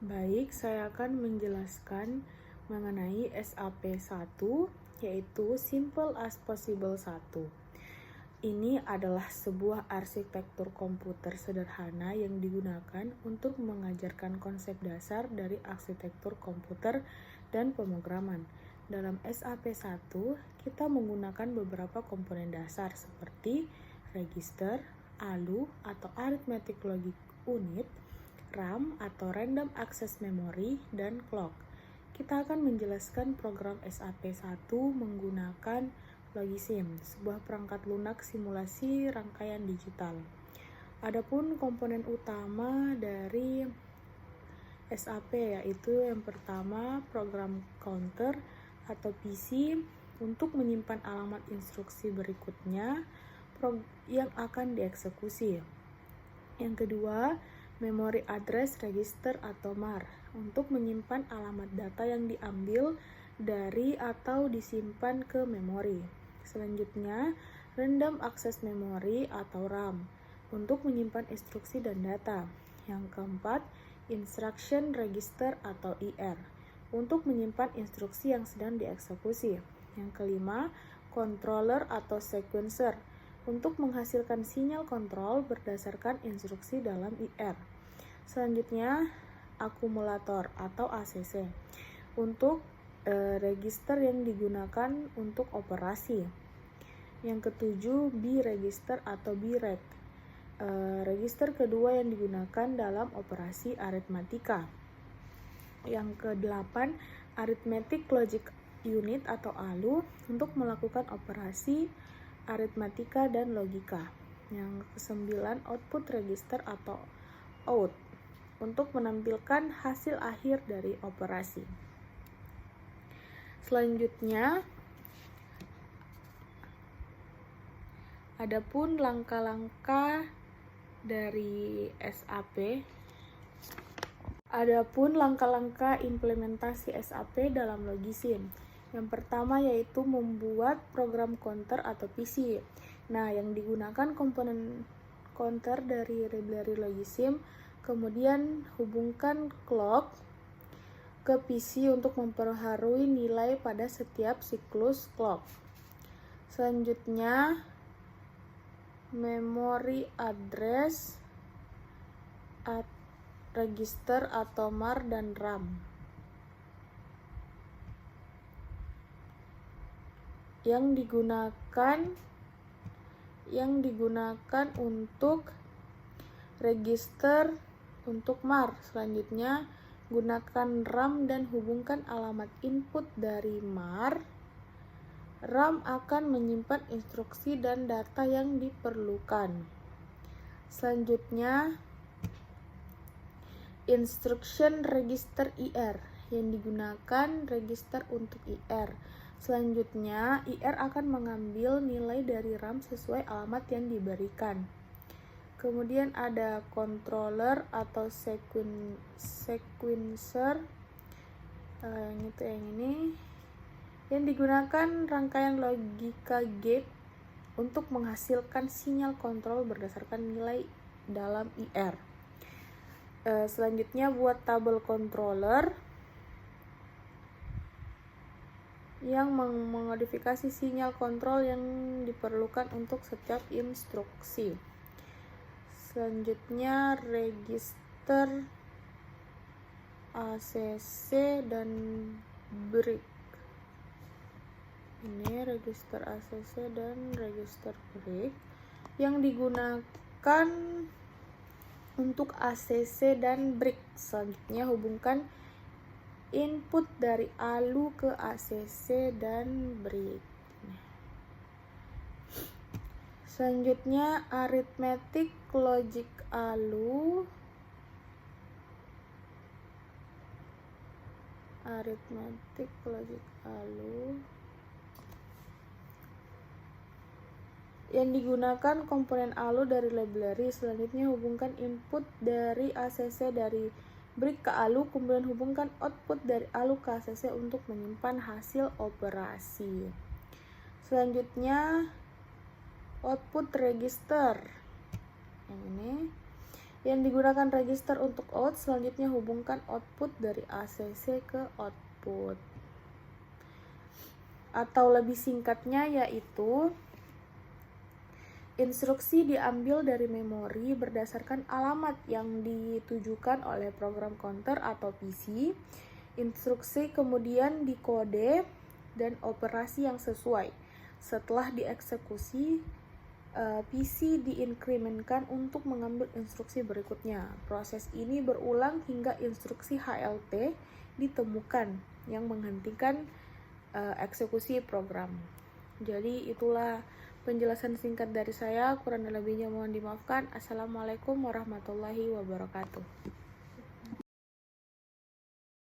Baik, saya akan menjelaskan mengenai SAP1, yaitu Simple as Possible 1. Ini adalah sebuah arsitektur komputer sederhana yang digunakan untuk mengajarkan konsep dasar dari arsitektur komputer dan pemrograman. Dalam SAP1, kita menggunakan beberapa komponen dasar seperti register, ALU atau Arithmetic Logic Unit, RAM atau Random Access Memory, dan clock. Kita akan menjelaskan program SAP1 menggunakan Logisim, sebuah perangkat lunak simulasi rangkaian digital. Adapun komponen utama dari SAP yaitu yang pertama program counter atau PC untuk menyimpan alamat instruksi berikutnya yang akan dieksekusi. Yang kedua, Memory Address Register atau MAR untuk menyimpan alamat data yang diambil dari atau disimpan ke memori. Selanjutnya, Random Access Memory atau RAM untuk menyimpan instruksi dan data. Yang keempat, Instruction Register atau IR untuk menyimpan instruksi yang sedang dieksekusi. Yang kelima, Controller atau Sequencer untuk menghasilkan sinyal kontrol berdasarkan instruksi dalam IR. Selanjutnya, akumulator atau ACC untuk register yang digunakan untuk operasi. Yang ketujuh, B-register atau B-reg, register kedua yang digunakan dalam operasi aritmatika. Yang kedelapan, Arithmetic Logic Unit atau ALU untuk melakukan operasi aritmatika dan logika. Yang kesembilan, Output Register atau OUT untuk menampilkan hasil akhir dari operasi. Selanjutnya, adapun langkah-langkah dari SAP. Adapun langkah-langkah implementasi SAP dalam Logisim. Yang pertama yaitu membuat program counter atau PC. Nah, yang digunakan komponen counter dari library Logisim, kemudian hubungkan clock ke PC untuk memperbarui nilai pada setiap siklus clock. Selanjutnya, memory address register atau MAR dan RAM yang digunakan untuk register untuk MAR. Selanjutnya, gunakan RAM dan hubungkan alamat input dari MAR. RAM akan menyimpan instruksi dan data yang diperlukan. Selanjutnya, Instruction Register IR yang digunakan register untuk IR. Selanjutnya, IR akan mengambil nilai dari RAM sesuai alamat yang diberikan. Kemudian ada controller atau sequencer, yang ini yang digunakan rangkaian logika gate untuk menghasilkan sinyal kontrol berdasarkan nilai dalam IR. Selanjutnya buat tabel controller yang memodifikasi sinyal kontrol yang diperlukan untuk setiap instruksi. Selanjutnya register ACC dan break. Ini register ACC dan register break yang digunakan untuk ACC dan break. Selanjutnya hubungkan input dari ALU ke ACC dan break. Selanjutnya Arithmetic Logic ALU. Yang digunakan komponen ALU dari library. Selanjutnya hubungkan input dari ACC dari break ke ALU, kemudian hubungkan output dari ALU ke ACC untuk menyimpan hasil operasi. Selanjutnya output register. Yang ini yang digunakan register untuk out. Selanjutnya hubungkan output dari ACC ke output. Atau lebih singkatnya yaitu instruksi diambil dari memori berdasarkan alamat yang ditujukan oleh program counter atau PC. Instruksi kemudian dikode dan operasi yang sesuai. Setelah dieksekusi, PC diinkremenkan untuk mengambil instruksi berikutnya. Proses ini berulang hingga instruksi HLT ditemukan yang menghentikan eksekusi program. Jadi itulah penjelasan singkat dari saya. Kurang lebihnya mohon dimaafkan. Assalamualaikum warahmatullahi wabarakatuh.